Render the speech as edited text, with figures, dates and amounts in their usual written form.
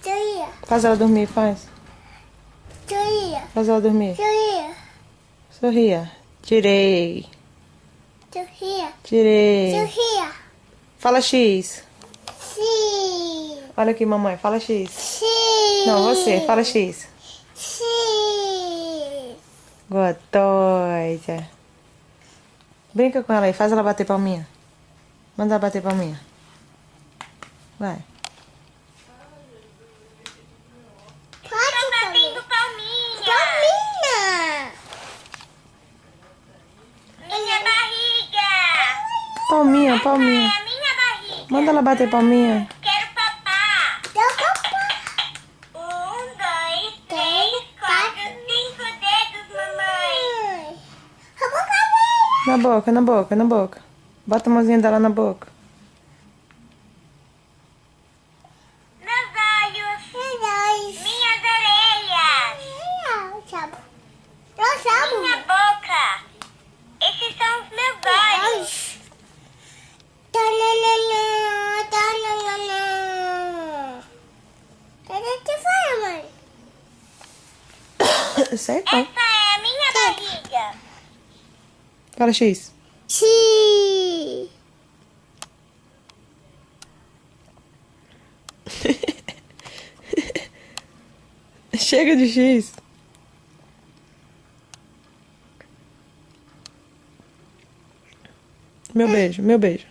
Sorria. Faz ela dormir, faz. Sorria. Faz ela dormir. Sorria. Sorria. Tirei. Sorria. Tirei. Sorria. Fala X. Sim. Olha aqui, mamãe. Fala X. Sim. Não, você. Fala X. Sim. Gostosa. Brinca com ela aí. Faz ela bater palminha. Manda ela bater palminha. Vai. Pode batendo palminha. Palminha. Minha barriga. Palminha, palminha. É a minha barriga. Manda ela bater palminha. Quero papá. Quero papá. 1, 2, 3, 4, 5 dedos, mamãe. Na boca, na boca, na boca. Bota a mãozinha dela na boca. Meus olhos. Minhas orelhas. Minha boca. Esses são os meus olhos. Cadê que foi, mãe? Certo? Essa é a minha barriga. Fala X. Sim. Chega de X. Meu beijo, meu beijo.